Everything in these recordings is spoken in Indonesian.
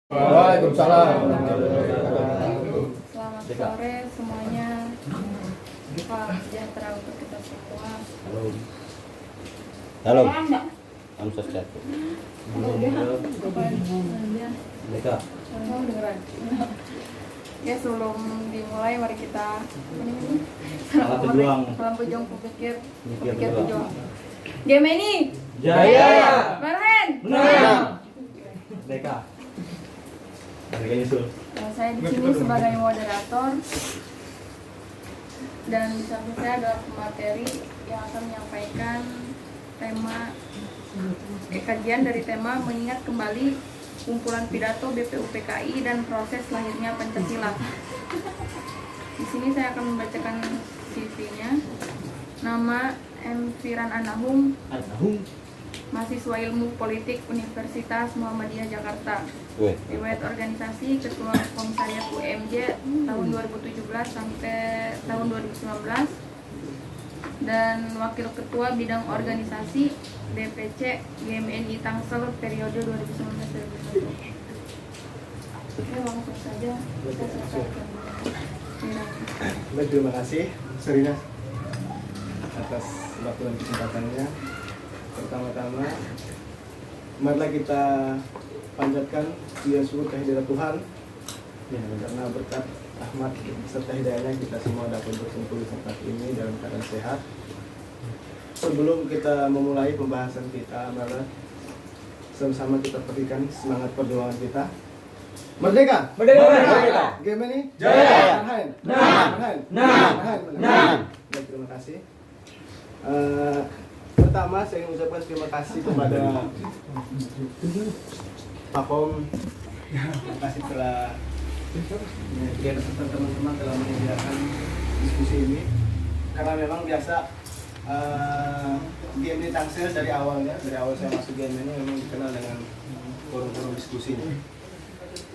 Waalaikumsalam. Selamat sore semuanya. Salam sejahtera untuk kita semua. Halo. Enggak. Om Sosiatu. Mereka. Mau dengeran. Ya sebelum dimulai mari kita Salam berjuang. Salam berjuang pikir Pikir berjuang. Gemini. Jaya. Marhen. Menang. Deka. Harganya sul. Saya di sini sebagai moderator dan di samping saya ada pemateri yang akan menyampaikan tema kajian dari tema mengingat kembali kumpulan pidato BPUPKI dan proses lahirnya Pancasila. Di sini saya akan membacakan CV-nya. Nama M. Firan Anahum, mahasiswa ilmu politik Universitas Muhammadiyah Jakarta. Riwayat organisasi Ketua Komisariat UMJ tahun 2017 sampai tahun 2019 dan Wakil Ketua Bidang Organisasi DPC GMNI Tangsel periode 2019-2021. Oke, langsung saja kita selesaikan. Baik, terima kasih Serina atas waktu dan kesempatannya. Pertama-tama, marilah kita panjatkan puji syukur kehadirat Tuhan ya, karena berkat rahmat serta hidayahnya kita semua dapat berkumpul di tempat ini dalam keadaan sehat. Sebelum kita memulai pembahasan kita, marilah sama-sama kita berikan semangat perjuangan kita. Merdeka! Merdeka! Merdeka! Gemini? Jaya! Marhen! Menang! Marhen! Menang! Baik, terima kasih. Pertama saya ingin mengucapkan terima kasih kepada Pak Kom. Terima kasih telah beserta teman-teman telah menyediakan diskusi ini. Karena memang biasa GMNI Tangsel dari awal saya masuk GMNI memang dikenal dengan forum-forum diskusi. Itu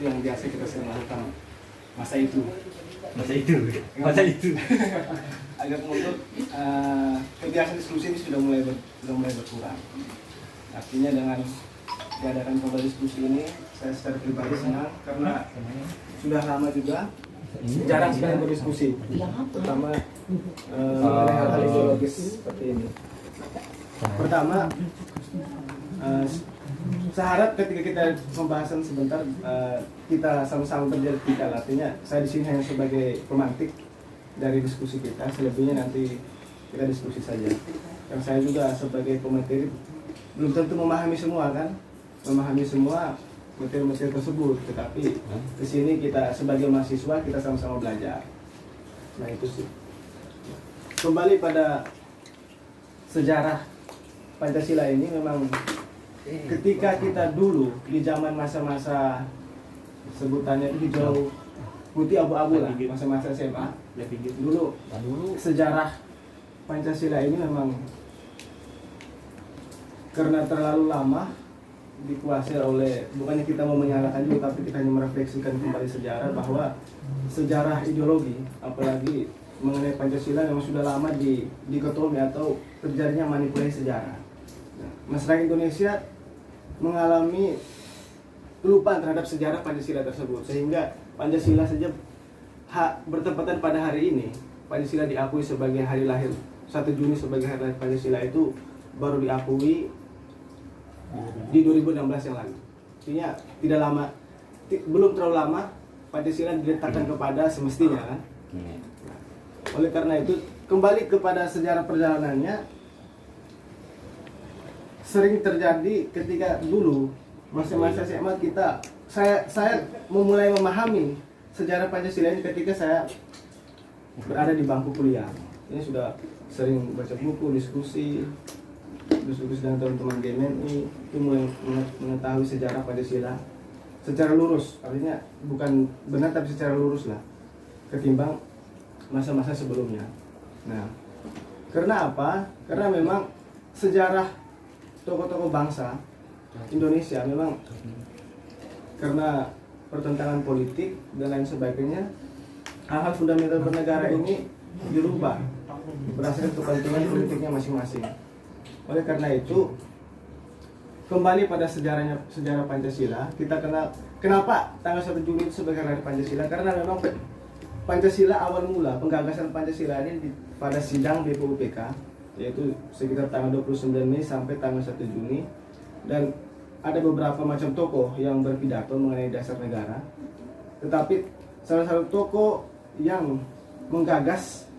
yang biasa kita sering lakukan masa itu. Agak kemudian kebiasaan diskusi ini sudah mulai berkurang. Artinya dengan diadakan kembali diskusi ini, saya secara pribadi senang karena sudah lama juga jarang sekali berdiskusi, terutama mengenai hal-hal ideologis seperti ini. Pertama, saya harap ketika kita pembahasan sebentar kita sama-sama berdialektika. Artinya saya di sini hanya sebagai pemantik dari diskusi kita, selebihnya nanti kita diskusi saja. Dan saya juga sebagai pemateri belum tentu memahami semua materi-materi tersebut, tetapi di sini kita sebagai mahasiswa kita sama-sama belajar. Nah itu sih. Kembali pada sejarah Pancasila ini, memang ketika kita dulu di zaman masa-masa sebutannya hijau putih abu-abu lah, masa-masa SMA, dulu sejarah Pancasila ini memang karena terlalu lama dikuasai oleh, bukannya kita mau menyalahkan juga, tapi kita hanya merefleksikan kembali sejarah bahwa sejarah ideologi, apalagi mengenai Pancasila memang sudah lama dikotomi atau terjadinya manipulasi sejarah. Masyarakat Indonesia mengalami kelupaan terhadap sejarah Pancasila tersebut, sehingga Pancasila saja bertepatan pada hari ini, Pancasila diakui sebagai hari lahir 1 Juni sebagai hari lahir Pancasila itu baru diakui di 2016 yang lalu. Artinya tidak lama, belum terlalu lama Pancasila diletakkan kepada semestinya kan. Oleh karena itu kembali kepada sejarah perjalanannya, sering terjadi ketika dulu masa-masa SMA kita, saya memulai memahami sejarah Pancasila ini ketika saya berada di bangku kuliah. Ini sudah sering baca buku, diskusi dengan teman-teman GMNI, itu mulai mengetahui sejarah Pancasila secara lurus, artinya bukan benar tapi secara lurus lah, ketimbang masa-masa sebelumnya. Nah, karena apa? Karena memang sejarah tokoh-tokoh bangsa Indonesia memang karena pertentangan politik dan lain sebagainya, hal-hal fundamental bernegara ini dirubah berdasarkan kepentingan politiknya masing-masing. Oleh karena itu, kembali pada sejarah Pancasila, kita kenal Kenapa tanggal 1 Juni itu sebagai hari Pancasila? Karena memang Pancasila awal mula penggagasan Pancasila ini pada sidang BPUPK, yaitu sekitar tanggal 29 Mei sampai tanggal 1 Juni, dan ada beberapa macam tokoh yang berpidato mengenai dasar negara. Tetapi salah satu tokoh yang menggagas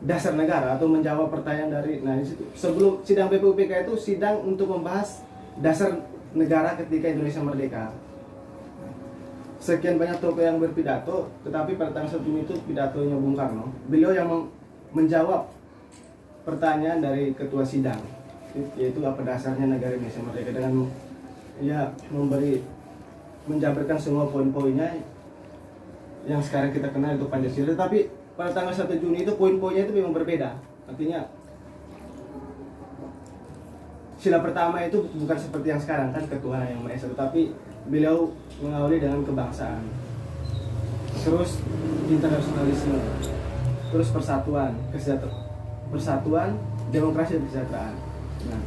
dasar negara atau menjawab pertanyaan dari, nah disitu sebelum sidang BPUPK itu sidang untuk membahas dasar negara ketika Indonesia merdeka. Sekian banyak tokoh yang berpidato, tetapi pada tanggal 1 Juni itu pidatonya Bung Karno. Beliau yang menjawab pertanyaan dari ketua sidang, yaitu apa dasarnya negara Indonesia merdeka, dengan ya menjabarkan semua poin-poinnya yang sekarang kita kenal itu Pancasila. Tapi pada tanggal 1 Juni itu poin-poinnya itu memang berbeda. Artinya sila pertama itu bukan seperti yang sekarang kan, ketuhanan yang Maha Esa, tetapi beliau mengawali dengan kebangsaan, terus internasionalisme, terus persatuan, persatuan, demokrasi dan kesejahteraan. Nah,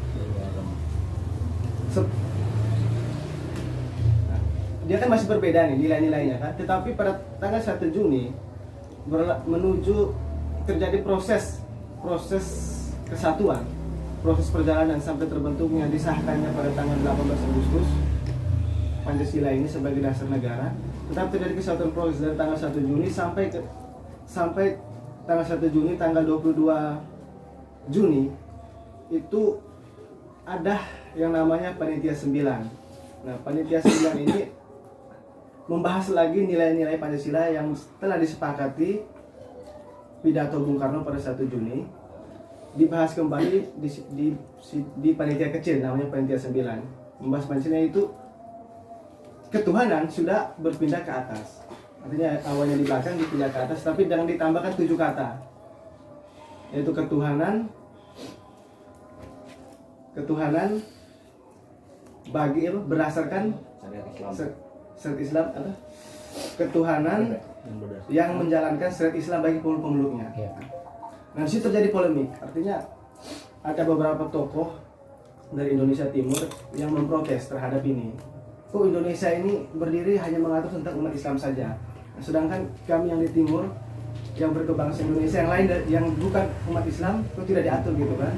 dia kan masih berbeda nih nilai-nilainya kan, tetapi pada tanggal 1 Juni menuju terjadi proses kesatuan, proses perjalanan sampai terbentuknya disahkannya pada tanggal 18 Agustus Pancasila ini sebagai dasar negara. Tetap terjadi kesatuan proses dari tanggal 1 Juni sampai tanggal 1 Juni, tanggal 22 Juni itu ada yang namanya Panitia 9. Nah, Panitia 9 ini membahas lagi nilai-nilai Pancasila yang telah disepakati pidato Bung Karno pada 1 Juni, dibahas kembali di panitia kecil namanya Panitia 9. Membahas Pancasila itu ketuhanan sudah berpindah ke atas. Artinya awalnya di belakang dipindah ke atas, tapi dengan ditambahkan 7 kata, yaitu ketuhanan bagi berdasarkan syariat Islam, apa? Ketuhanan yang menjalankan syariat Islam bagi pemeluk-pemeluknya. Nah, disitu terjadi polemik. Artinya ada beberapa tokoh dari Indonesia Timur yang memprotes terhadap ini. Kok Indonesia ini berdiri hanya mengatur tentang umat Islam saja, sedangkan kami yang di Timur yang berkebangsaan Indonesia yang lain yang bukan umat Islam itu tidak diatur gitu kan.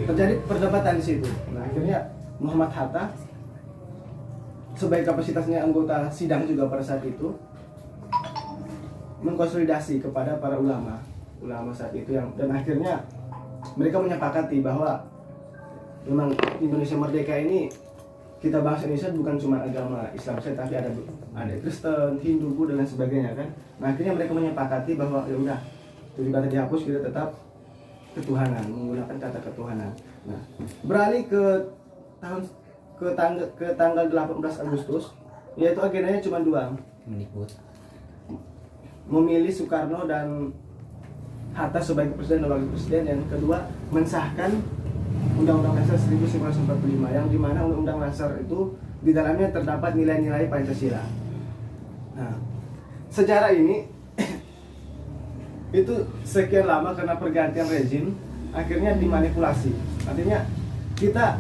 Terjadi perdebatan di situ. Nah, akhirnya Muhammad Hatta sebagai kapasitasnya anggota sidang juga pada saat itu mengkonsolidasi kepada para ulama saat itu, yang dan akhirnya mereka menyepakati bahwa memang Indonesia merdeka ini, kita bangsa Indonesia bukan cuma agama Islam saja, tapi ada Kristen, Hindu, Buddha dan sebagainya kan. Nah, akhirnya mereka menyepakati bahwa ya udah 7 kata dihapus, kita tetap ketuhanan, menggunakan kata ketuhanan. Nah, beralih ke tanggal 18 Agustus, yaitu agendanya cuma 2. Memilih Soekarno dan Hatta sebagai presiden dan wakil presiden. Yang kedua, mensahkan Undang-Undang Dasar 1945, yang dimana Undang-Undang Dasar itu di dalamnya terdapat nilai-nilai Pancasila. Nah, sejarah ini itu sekian lama karena pergantian rezim akhirnya dimanipulasi. Artinya kita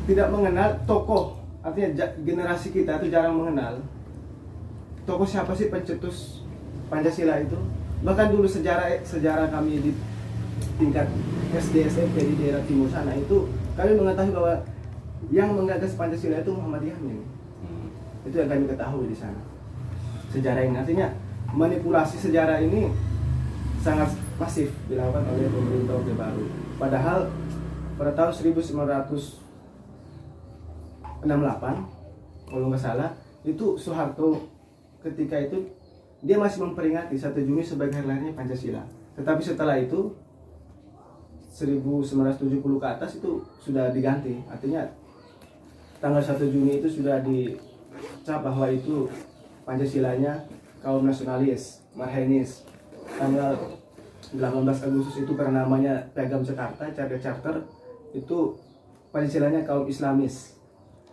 tidak mengenal tokoh, artinya generasi kita itu jarang mengenal tokoh siapa sih pencetus Pancasila itu. Bahkan dulu sejarah kami di tingkat SD SMP di daerah timur sana itu kami mengetahui bahwa yang menggagas Pancasila itu Muhammad Yamin. Itu yang kami ketahui di sana. Sejarah ini artinya manipulasi sejarah ini sangat masif dilakukan oleh pemerintah Orde Baru. Padahal pada tahun 1968 kalau nggak salah itu Soeharto ketika itu dia masih memperingati 1 Juni sebagai hari lahirnya Pancasila. Tetapi setelah itu 1970 ke atas itu sudah diganti. Artinya tanggal 1 Juni itu sudah dicap bahwa itu Pancasilanya kaum nasionalis, Marhenis. Tanggal 18 Agustus itu karena namanya Piagam Jakarta, Charter itu Pancasilanya kaum Islamis.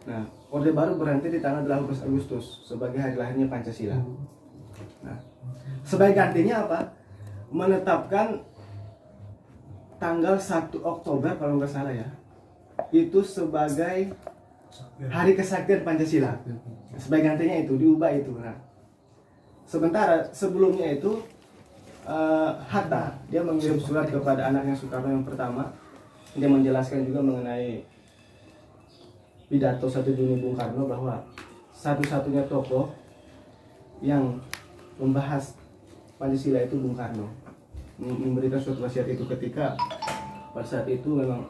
Nah, Orde Baru berhenti di tanggal 18 Agustus sebagai hari lahirnya Pancasila. Nah, sebagai gantinya apa? Menetapkan tanggal 1 Oktober kalau nggak salah ya, itu sebagai Hari Kesaktian Pancasila. Sebagai gantinya itu diubah itu. Nah, sementara sebelumnya itu Hatta dia mengirim surat kepada anaknya Soekarno yang pertama. Dia menjelaskan juga mengenai pidato 1 Juni Bung Karno bahwa satu-satunya tokoh yang membahas Pancasila itu Bung Karno. Memberikan suatu wasiat itu ketika pada saat itu memang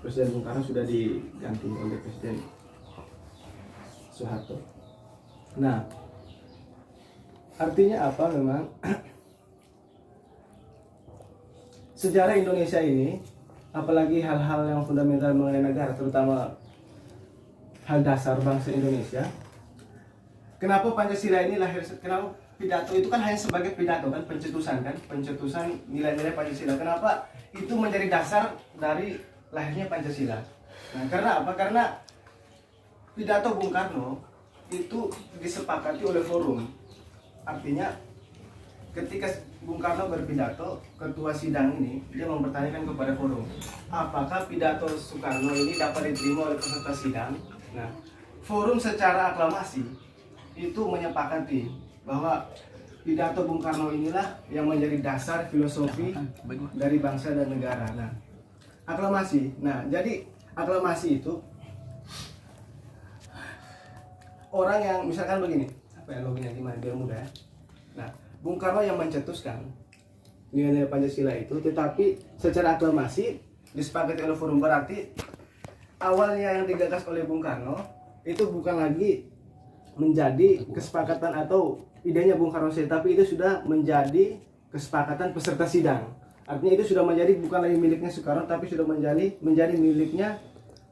Presiden Bung Karno sudah diganti oleh Presiden Soeharto. Nah, artinya apa memang sejarah Indonesia ini, apalagi hal-hal yang fundamental mengenai negara, terutama hal dasar bangsa Indonesia. Kenapa Pancasila ini lahir? Kenapa pidato itu kan hanya sebagai pidato kan, pencetusan nilai-nilai Pancasila. Kenapa itu menjadi dasar dari lahirnya Pancasila? Nah, karena apa? Karena pidato Bung Karno itu disepakati oleh forum. Artinya ketika Bung Karno berpidato, ketua sidang ini dia mempertanyakan kepada forum, apakah pidato Soekarno ini dapat diterima oleh peserta sidang? Nah, forum secara aklamasi itu menyepakati bahwa pidato Bung Karno inilah yang menjadi dasar filosofi dari bangsa dan negara. Nah, aklamasi. Nah, jadi aklamasi itu orang yang misalkan begini, apa ya loginya gimana biar mudah ya. Nah, Bung Karno yang mencetuskan nilai-nilai Pancasila itu, tetapi secara aklamasi disepakati oleh forum. Berarti awalnya yang digagas oleh Bung Karno itu bukan lagi menjadi kesepakatan atau idenya Bung Karno saja, tapi itu sudah menjadi kesepakatan peserta sidang. Artinya itu sudah menjadi bukan lagi miliknya Soekarno, tapi sudah menjadi miliknya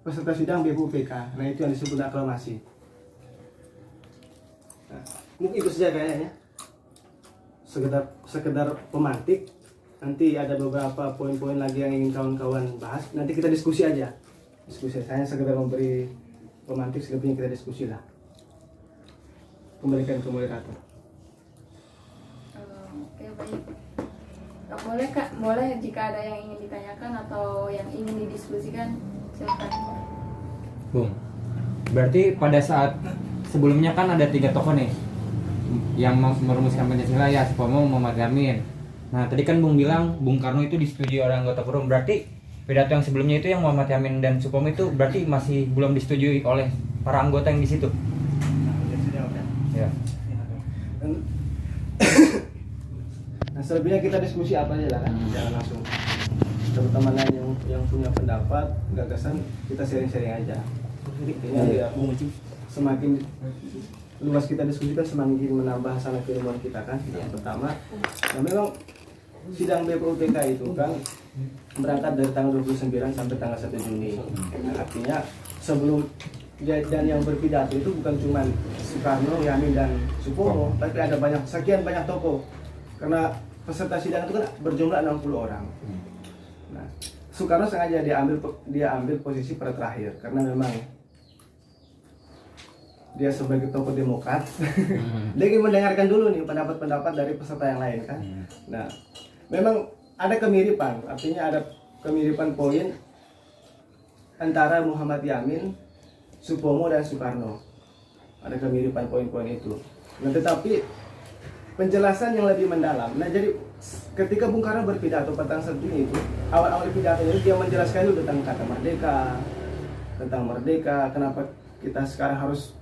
peserta sidang BPUPK. Nah, itu yang disebut aklamasi. Nah, mungkin itu saja kayaknya. Sekedar pemantik. Nanti ada beberapa poin-poin lagi yang ingin kawan-kawan bahas. Nanti kita diskusi aja. Saya sekedar memberi pemantik, selebihnya kita diskusi lah. Kembalikan ke moderator. Oke, baik. Boleh Kak, boleh jika ada yang ingin ditanyakan atau yang ingin didiskusikan, silakan. Bung, berarti pada saat sebelumnya kan ada 3 tokoh nih yang merumuskan Pancasila, ya Supomo, Muhammad Yamin. Nah tadi kan Bung bilang Bung Karno itu disetujui oleh anggota forum, berarti pidato yang sebelumnya itu yang Muhammad Yamin dan Supomo itu berarti masih belum disetujui oleh para anggota yang di situ. Ya. Nah, selebihnya kita diskusi apa aja lah kan, jangan langsung teman-teman lain yang punya pendapat, gagasan, kita sharing-sharing aja. Ya, semakin luas kita diskusikan semakin menambah hasanah keilmuan kita kan. Yang pertama, nah memang sidang BPUPK itu kan berangkat dari tanggal 29 sampai tanggal 1 Juni. Nah, artinya sebelum dan yang berpidato itu bukan cuma Soekarno, Yamin dan Supomo, tapi ada sekian banyak tokoh. Karena peserta sidang itu kan berjumlah 60 orang. Nah, Soekarno sengaja dia ambil posisi pada terakhir karena memang dia sebagai tokoh Demokrat, dia ingin mendengarkan dulu nih pendapat-pendapat dari peserta yang lain kan. Nah, memang ada kemiripan, artinya ada kemiripan poin antara Muhammad Yamin, Supomo dan Soekarno. Ada kemiripan poin-poin itu. Nah, tetapi penjelasan yang lebih mendalam. Nah, jadi ketika Bung Karno berpidato pada tanggal 1 Juni itu, awal-awal pidatonya dia menjelaskan dulu tentang kata merdeka, kenapa kita sekarang harus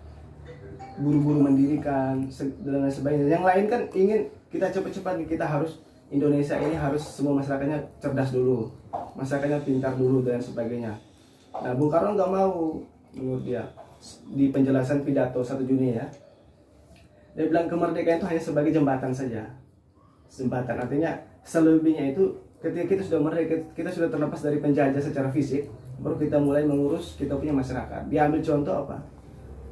buru-buru mendirikan dan lain sebagainya. Yang lain kan ingin kita cepat-cepat, kita harus Indonesia ini harus semua masyarakatnya cerdas dulu, masyarakatnya pintar dulu dan sebagainya. Nah, Bung Karno nggak mau, menurut dia di penjelasan pidato 1 Juni ya, dia bilang kemerdekaan itu hanya sebagai jembatan saja. Jembatan artinya selebihnya itu ketika kita sudah merdeka, kita sudah terlepas dari penjajah secara fisik, baru kita mulai mengurus kita punya masyarakat. Dia ambil contoh apa?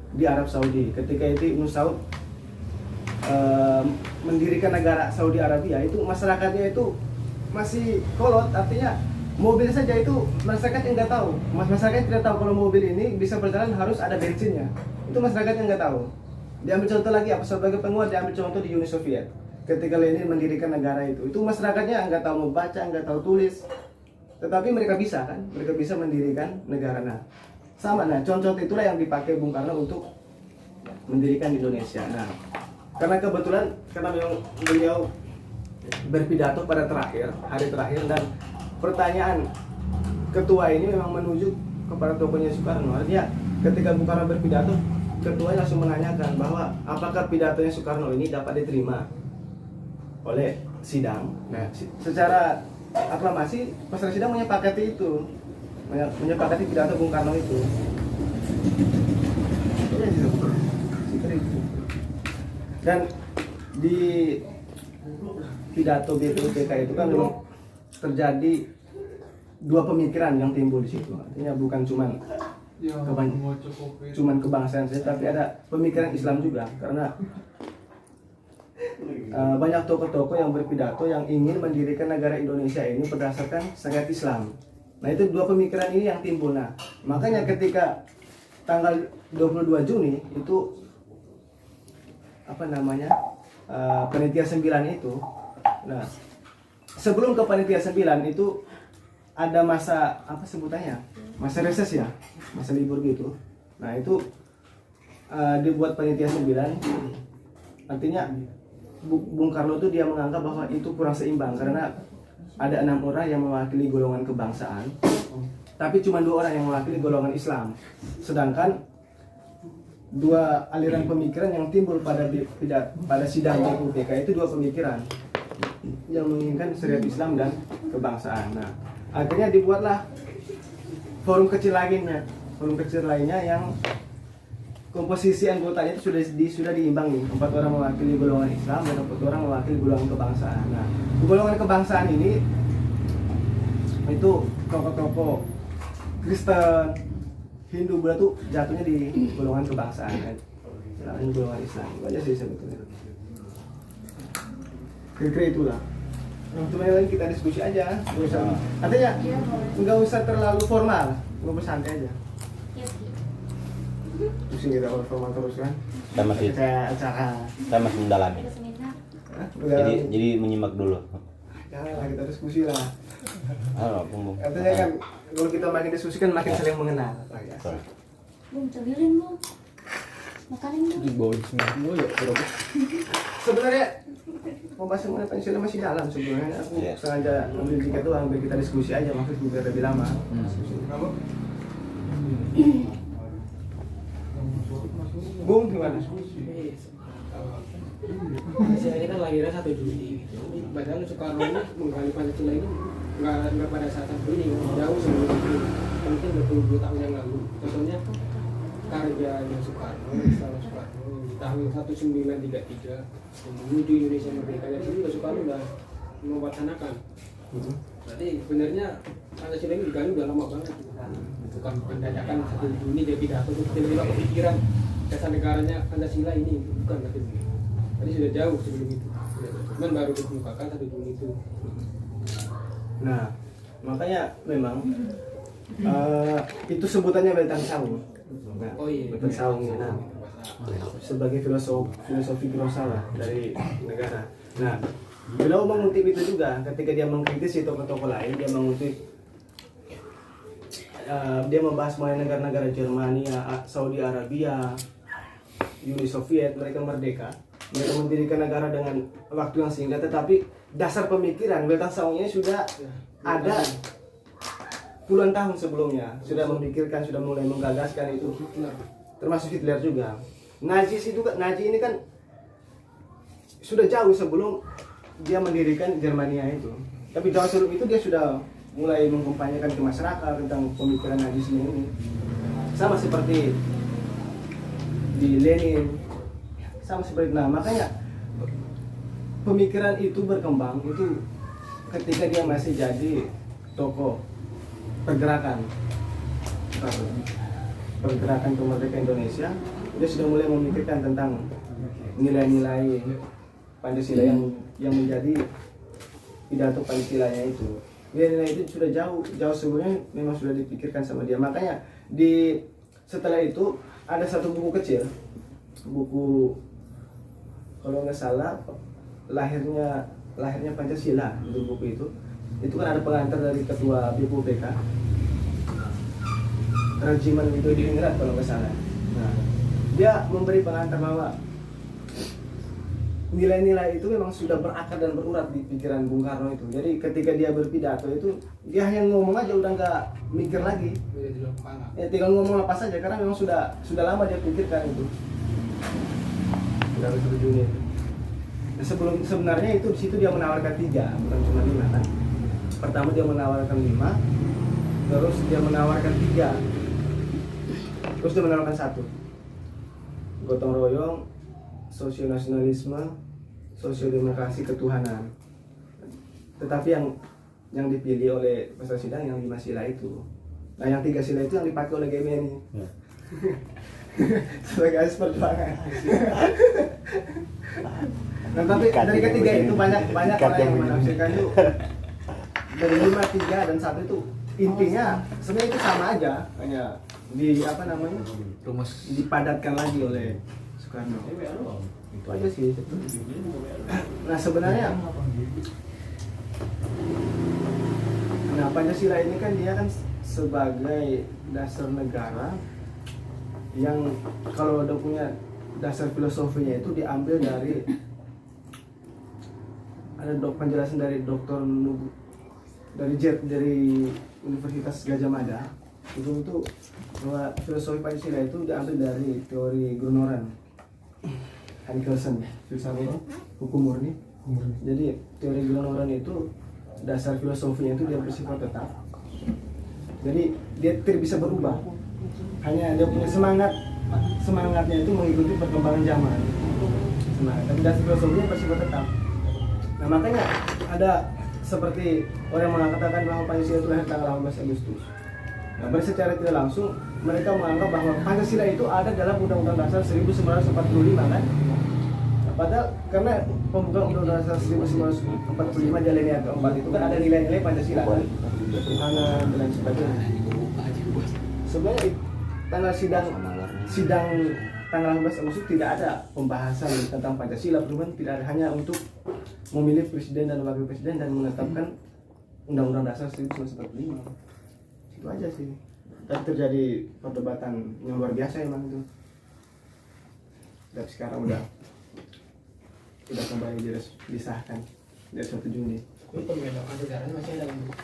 Di Arab Saudi, ketika itu Ibnu Saud mendirikan negara Saudi Arabia, itu masyarakatnya itu masih kolot, artinya mobil saja itu masyarakat yang nggak tahu, masyarakat tidak tahu kalau mobil ini bisa berjalan harus ada bensinnya, itu masyarakat yang nggak tahu. Diambil contoh lagi apa, sebagai penguat diambil contoh di Uni Soviet, ketika Lenin mendirikan negara itu masyarakatnya nggak tahu membaca, nggak tahu tulis, tetapi mereka bisa kan, mereka bisa mendirikan negara. Nah, sama. Nah, contoh itulah yang dipakai Bung Karno untuk mendirikan Indonesia. Nah, karena kebetulan karena memang beliau berpidato pada hari terakhir, dan pertanyaan ketua ini memang menuju kepada tokohnya Soekarno. Artinya ketika Bung Karno berpidato, ketua langsung menanyakan bahwa apakah pidatonya Soekarno ini dapat diterima oleh sidang. Nah, secara aklamasi peserta sidang menyepakati itu, menyepakati pidato Bung Karno itu. Dan di pidato BPUPK itu kan memang terjadi dua pemikiran yang timbul di situ. Artinya bukan cuman kebangsaan saja, tapi ada pemikiran Islam juga, karena banyak tokoh-tokoh yang berpidato yang ingin mendirikan negara Indonesia ini berdasarkan syariat Islam. Nah, itu dua pemikiran ini yang timbul. Nah, makanya ketika tanggal 22 Juni itu panitia 9 itu. Nah, sebelum ke panitia 9 itu ada masa sebutannya? Masa reses ya, masa libur gitu. Nah, itu dibuat panitia 9. Artinya Bung Karno itu dia menganggap bahwa itu kurang seimbang karena ada 6 orang yang mewakili golongan kebangsaan, tapi cuma 2 orang yang mewakili golongan Islam. Sedangkan dua aliran pemikiran yang timbul pada sidang BPUPK itu 2 pemikiran yang menginginkan syariat Islam dan kebangsaan. Nah, akhirnya dibuatlah forum kecil lainnya yang komposisi anggotanya itu sudah diimbangi, 4 orang mewakili golongan Islam dan 4 orang mewakili golongan kebangsaan. Nah, golongan kebangsaan ini itu tokoh-tokoh Kristen, Hindu, Buddha tuh jatuhnya di golongan kebangsaan kan, ini golongan Islam. Itu aja sih sebetulnya. Kira-kira itulah. Cuma yang lain kita diskusi aja, nggak usah. Artinya nggak usah terlalu formal, ngobrol santai aja. Pusing kita kalau formal terus kan. Kita masih mendalami. Jadi menyimak dulu. Janganlah, kita diskusi lah. Halo, Bung. Artinya kan kalau kita makin diskusi kan makin saling mengenal. Bung, cobilin Bung. Makanin Bung. Sebenarnya pembahasan mengenai Pancasila masih dalam sebenarnya. Aku sengaja ambil tiket doang biar kita diskusi aja, maksud biar lebih lama. Bung, gimana? Pancasila ini kan lahirnya 1 Juli. Padahal Soekarno ini menggali Pancasila ini nggak pada saat ini, jauh sebelum itu, mungkin 22 tahun yang lalu. Contohnya karyanya Soekarno, Istilah Soekarno di tahun 1933 menuju Indonesia merdeka, dari situ Soekarno udah mewacanakan. Berarti sebenarnya Pancasila ini digali udah lama banget, bukan pendadakan 1 Juni dia pidato terus tiba-tiba kepikiran dasar negaranya Pancasila ini, bukan berarti begitu. Tadi sudah jauh sebelum itu, cuman baru dikemukakan 1 Juni itu. Nah, makanya memang itu sebutannya Weltan Saung. Nah, Weltan Saung ya, nah, sebagai filosofi lah dari negara. Nah, beliau mengutip itu juga ketika dia mengkritisi tokoh-tokoh lain. Dia mengutip, dia membahas mengenai negara-negara Jermania, Saudi Arabia, Uni Soviet. Mereka merdeka, mereka mendirikan negara dengan waktu yang singkat, tetapi dasar pemikiran Weltan Saungnya sudah ada puluhan tahun sebelumnya, sudah memikirkan, sudah mulai menggagaskan itu, termasuk Hitler juga. Nazi ini kan sudah jauh sebelum dia mendirikan Jermania itu, tapi jauh sebelum itu dia sudah mulai mengkampanyekan ke masyarakat tentang pemikiran Nazisme ini, sama seperti di Lenin, sama seperti. Nah, makanya pemikiran itu berkembang itu ketika dia masih jadi tokoh pergerakan kemerdekaan Indonesia. Dia sudah mulai memikirkan tentang nilai-nilai Pancasila yang menjadi pidato Pancasilanya itu. Nilai-nilai itu sudah jauh sebelumnya memang sudah dipikirkan sama dia. Makanya setelah itu ada satu buku kecil, buku kalau nggak salah lahirnya Pancasila, itu buku itu kan ada pengantar dari ketua BPUPK. regimen itu Diningrat kalau nggak salah. Nah, dia memberi pengantar bahwa nilai-nilai itu memang sudah berakar dan berurat di pikiran Bung Karno itu. Jadi ketika dia berpidato itu dia hanya ngomong aja, udah nggak mikir lagi. Udah di luar kepala. Ya tinggal ngomong apa saja karena memang sudah lama dia pikirkan itu. Sudah bertujuannya. Nah, sebenarnya itu di situ dia menawarkan 3, bukan cuma 5 kan. Pertama dia menawarkan 5, terus dia menawarkan 3, terus dia menawarkan 1. Gotong royong, sosionasionalisme, sosiodemokrasi, ketuhanan. Tetapi yang dipilih oleh peserta sidang yang 5 sila itu. Nah yang 3 sila itu yang dipakai oleh GMI Ya. sebagai asas perjuangan. Nah, tapi dari ketiga itu banyak orang yang menafsirkan itu dari 5, 3 dan 1 itu intinya sebenarnya itu sama aja, hanya di Rumus. dipadatkan lagi oleh Soekarno. Itu aja sih. Nah sebenarnya Pancasila ini kan dia kan sebagai dasar negara yang kalau udah punya dasar filosofinya itu diambil dari ada penjelasan dari Dr. dari Universitas Gajah Mada itu bahwa filosofi Pancasila itu diambil dari teori Grunoran Hankelsen, filsafat hukum murni. Jadi teori Grunoran itu dasar filosofinya itu dia bersifat tetap. Jadi dia tidak bisa berubah. Hanya dia punya semangatnya itu mengikuti perkembangan zaman. Semangat. Tapi dasar filosofinya bersifat tetap. Nah makanya ada seperti orang mengatakan bahwa Pancasila itu lahir tanggal 18 Agustus. Nah, secara tidak langsung mereka menganggap bahwa Pancasila itu ada dalam Undang-Undang Dasar 1945 kan? Nah, padahal karena pembukaan Undang-Undang Dasar 1945 di alinea keempat itu kan ada nilai-nilai Pancasila kan? Ketuhanan dan lain sebagainya. Sebenarnya tanggal sidang tanggal 18 Agustus tidak ada pembahasan tentang Pancasila, perubahan tidak ada, hanya untuk memilih presiden dan wakil presiden dan menetapkan Undang-Undang Dasar 1945. Itu aja sih. Dan terjadi perdebatan yang luar biasa emang itu. Dan sekarang udah kembali disahkan dari 1 Juni. Itu pembedakan sejarahnya masih ada untuk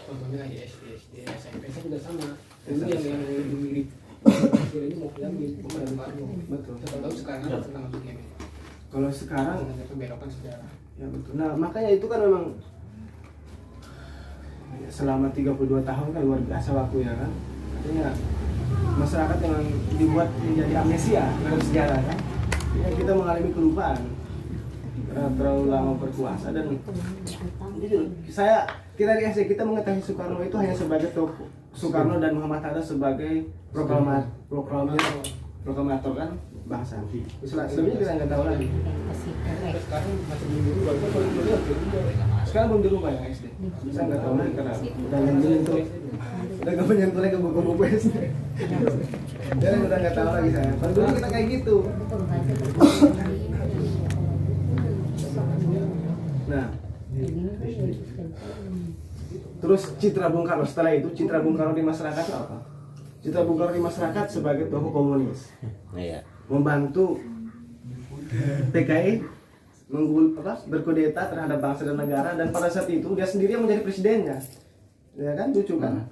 contohnya di SD, SMP juga sama. Itu yang lebih mirip Pancasila ini mau diambil bukan Soekarno. Betul. Tahu sekarang ada tentang begini. Kalau sekarang Ada pembedakan sejarah. ya betul. Nah makanya itu kan memang selama 32 tahun kan luar biasa waktu ya kan. Artinya masyarakat yang dibuat menjadi amnesia terhadap sejarah kan. Ya, kita mengalami kelupaan karena terlalu lama berkuasa dan gitu. Kita di SD kita mengetahui Soekarno itu hanya sebagai tokoh, Soekarno dan Muhammad Hatta sebagai proklamator kan bahasa. Sebenarnya kita nggak tahu lagi. Sekarang masih belum dirubah. Sekarang belum dirubah ya SD. Saya nggak tahu lagi karena udah menyentuh, udah nggak menyentuh lagi ke buku-buku SD. Jadi udah nggak tahu lagi saya. Kalau dulu kita kayak gitu. Nah, terus citra Bung Karno setelah itu citra Bung Karno di masyarakat itu apa? Citra Bung Karno di masyarakat sebagai tokoh komunis, Iya. membantu PKI berkudeta terhadap bangsa dan negara, dan pada saat itu dia sendiri yang menjadi presidennya, ya kan, lucu kan?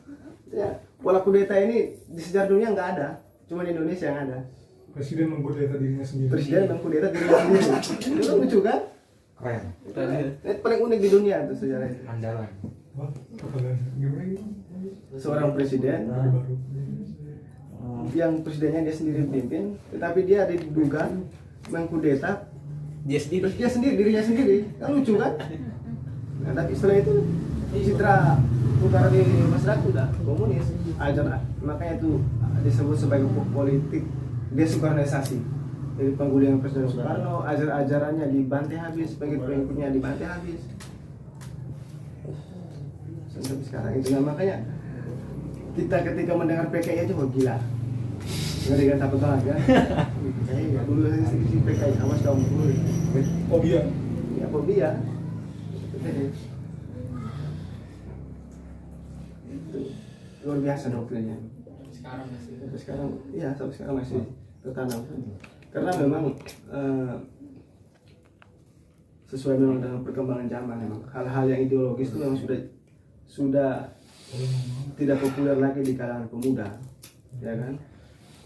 Ya, pola kudeta ini di sejarah dunia nggak ada, cuma di Indonesia yang ada. Presiden mengkudeta dirinya sendiri. Presiden mengkudeta dirinya sendiri, itu lucu kan? Keren. Itu paling unik di dunia itu sejarah itu. Andalan. Wah, apa gimana? Seorang presiden Baru. yang presidennya dia sendiri pimpin, tetapi dia diduga mengkudeta Dia sendiri. dirinya sendiri, kan lucu kan? Nah, tapi setelah itu citra Bung Karno di masyarakat udah komunis, makanya itu disebut sebagai politik desoekarnisasi. Jadi penggulian Presiden Soekarno, ajarannya dibantai habis, bagi pengikutnya dibantai habis. Sampai sekarang itu, nah, makanya kita ketika mendengar PKI aja, wah gila. Ngeri kan, takut banget kan? PKI, dulu si PKI, awas kamu dulu. Fobia. Ya, fobia. Itu luar biasa doktrinnya. sekarang masih. Sampai sekarang, iya sampai sekarang masih tertanam. Karena memang sesuai memang dengan perkembangan zaman memang hal-hal yang ideologis itu memang sudah tidak populer lagi di kalangan pemuda, ya kan?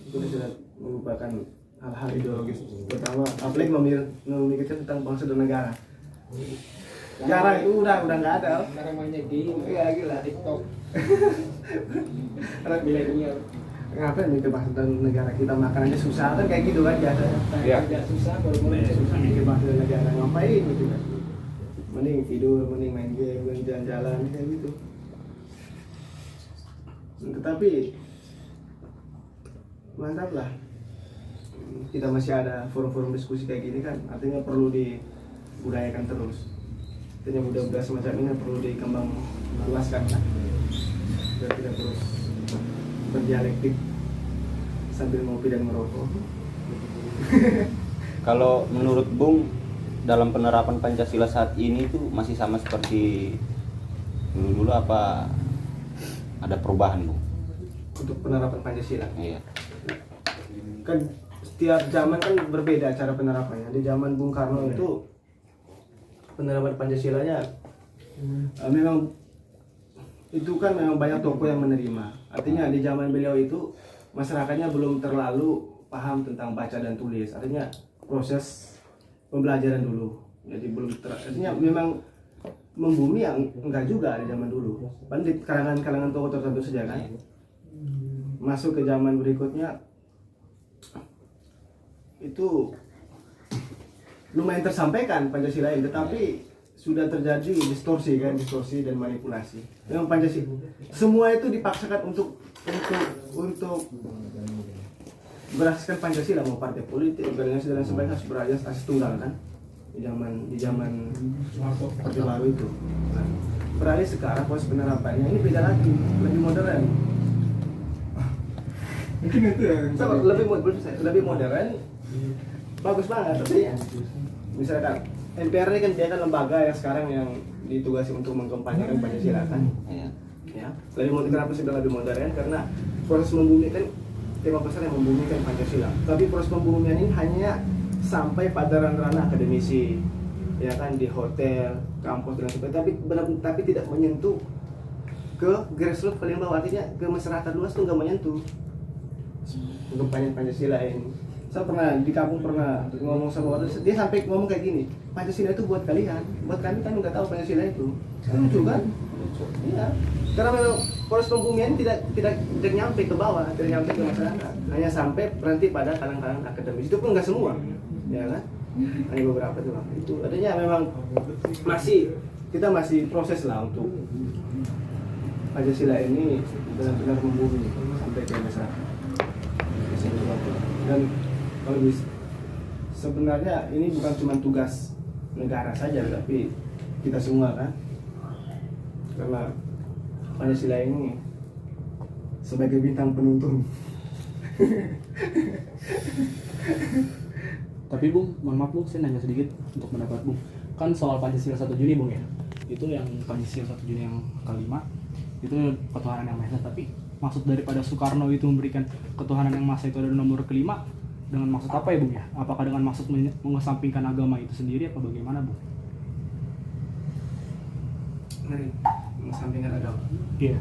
Itu sudah merupakan hal-hal ideologis. Pertama, apalagi memikirkan tentang bangsa dan negara. Jarang itu udah nggak ada. Sekarang banyak game, Iya gila. TikTok, Anak milenial. ngapain mikir bangsa dan negara, kita makan aja susah kan kayak gitu kan biasanya. Iya. Tidak susah baru mulai Susah mikir bangsa dan negara, ngapain gitu kan? Mending tidur, mending main game, mending jalan-jalan kayak gitu. Tetapi mantap lah, kita masih ada forum-forum diskusi kayak gini kan, artinya perlu dibudayakan terus. Artinya budaya-budaya semacam ini perlu dikembang luaskan lah, biar tidak terus berdialektik sambil ngopi dan merokok. Kalau menurut Bung, dalam penerapan Pancasila saat ini tuh masih sama seperti dulu apa ada perubahan, Bung? Untuk penerapan Pancasila Iya. kan setiap zaman kan berbeda cara penerapannya. Di zaman Bung Karno itu penerapan Pancasilanya memang itu kan memang banyak tokoh yang menerima. Artinya di zaman beliau itu masyarakatnya belum terlalu paham tentang baca dan tulis. Artinya proses pembelajaran dulu. Jadi belum artinya memang membumi yang enggak juga di zaman dulu. Kan di kalangan tokoh tertentu saja kan. Masuk ke zaman berikutnya itu lumayan tersampaikan Pancasila ini, tetapi sudah terjadi distorsi dan manipulasi. Memang Pancasila semua itu dipaksakan untuk berasaskan Pancasila, mau partai politik, organisasi dan sebagainya harus berasas tunggal kan di zaman Orde Baru itu. Nah, beralih sekarang proses penerapannya ini beda lagi, lebih modern. Mungkin itu ya. Lebih modern, bagus banget. Tapi misalkan MPR ini kan dia kan lembaga yang sekarang yang ditugasi untuk mengkampanyekan Pancasila kan. Iya. Ya, lebih modern. Kenapa sudah lebih modern? Karena proses membumikan tema besar yang membumikan Pancasila. Tapi proses pembumian ini hanya sampai pada ranah akademisi, ya kan, di hotel, kampus dan sebagainya. Tapi tidak menyentuh ke grassroots paling bawah, artinya ke masyarakat luas tuh nggak menyentuh pengkampanyean Pancasila ini. Saya pernah di kampung ngomong sama orang, dia sampai ngomong kayak gini, Pancasila itu buat kalian, buat kami kan nggak tahu Pancasila itu. Kan lucu kan? Iya. Karena memang proses pembumian tidak nyampe ke bawah, tidak nyampe ke masyarakat, hanya sampai berhenti pada kalangan akademis. Itu pun nggak semua, ya kan? Hanya beberapa doang. Itu adanya memang kita masih proses lah untuk Pancasila ini benar-benar membumi sampai ke masyarakat. Dan kalau bisa, sebenarnya ini bukan cuma tugas negara saja, tapi kita semua kan, karena Pancasila ini sebagai bintang penuntun. Tapi Bung, mohon maaf Bung, saya nanya sedikit untuk pendapat Bung. Kan soal Pancasila 1 Juni Bung ya, itu yang Pancasila 1 Juni yang kelima, itu ketuhanan yang Maha Esa. Tapi maksud daripada Soekarno itu memberikan ketuhanan yang Maha Esa itu ada nomor kelima, dengan maksud apa ya Bung ya? Apakah dengan maksud mengesampingkan agama itu sendiri apa bagaimana Bung? Mengesampingkan agama. Iya.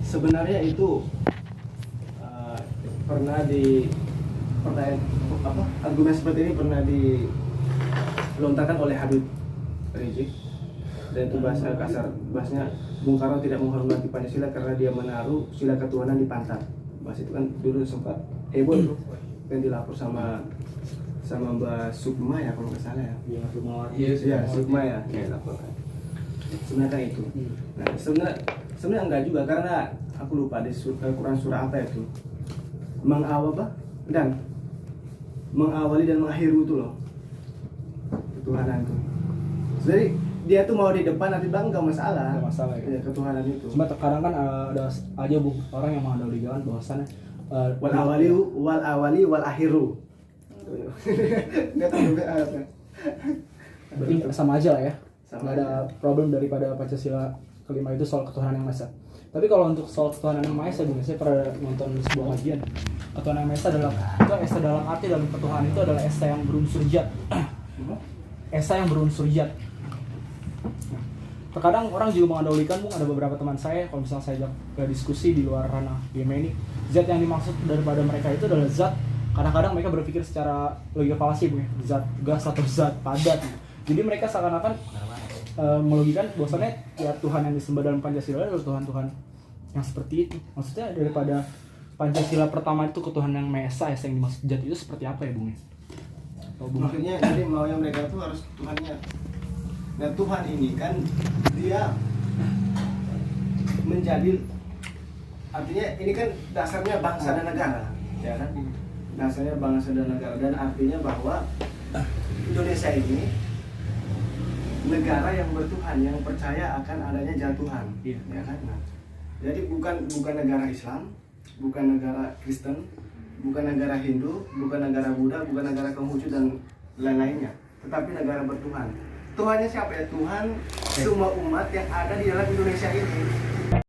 Sebenarnya itu pernah argumen seperti ini pernah dilontarkan oleh Habib Rizik, dan itu bahasa kasar, bahasanya Bung Karno tidak menghormati Pancasila karena dia menaruh sila ketuhanan di pantat. Bahas itu kan dulu sempat heboh itu, kan dilapor sama Mbak Sukma ya kalau nggak salah ya. Iya, Sukma ya, laporkan. Sebenarnya itu. Nah, sebenarnya enggak juga, karena aku lupa di Quran surah apa itu. Mengawali dan mengakhiri itu loh. Ketuhanan itu. Jadi dia tuh mau di depan nanti bang nggak masalah. Nggak masalah ya. Ya, ketuhanan itu. Cuma terkadang kan ada aja Bung orang yang menganalogikan bahwasannya Wal awali wal akhiru. Nggak tahu juga ayatnya. berarti sama aja lah ya. Sama Nggak ada problem daripada Pancasila kelima itu soal ketuhanan yang Maha Esa. Tapi kalau untuk soal ketuhanan yang Maha Esa, Bung, saya pernah nonton sebuah kajian. Ketuhanan yang Maha Esa adalah itu esa dalam arti dalam ketuhanan itu adalah esa yang berunsur zat. Esa yang berunsur zat. Nah, terkadang orang juga mengandalkan, Bung, ada beberapa teman saya kalau misalnya saya ajak ke diskusi di luar ranah game ini, zat yang dimaksud daripada mereka itu adalah zat. Kadang-kadang mereka berpikir secara logika falasi, Bung, ya. Zat gas atau zat padat. Jadi mereka seakan-akan melogikan bahwasannya ya Tuhan yang disembah dalam Pancasila adalah Tuhan-Tuhan yang seperti itu. Maksudnya daripada Pancasila pertama itu ketuhanan yang Maha Esa, yang dimaksud zat itu seperti apa ya, Bung? Maksudnya jadi maunya mereka tuh harus Tuhannya. Nah Tuhan ini kan dia menjadi, artinya ini kan dasarnya bangsa dan negara, ya kan? Dasarnya bangsa dan negara, dan artinya bahwa Indonesia ini negara yang bertuhan, yang percaya akan adanya Zat Tuhan, ya kan? Nah, jadi bukan negara Islam, bukan negara Kristen, bukan negara Hindu, bukan negara Buddha, bukan negara Konghucu dan lain-lainnya, tetapi negara bertuhan. Tuhannya siapa ya? Tuhan semua umat yang ada di dalam Indonesia ini.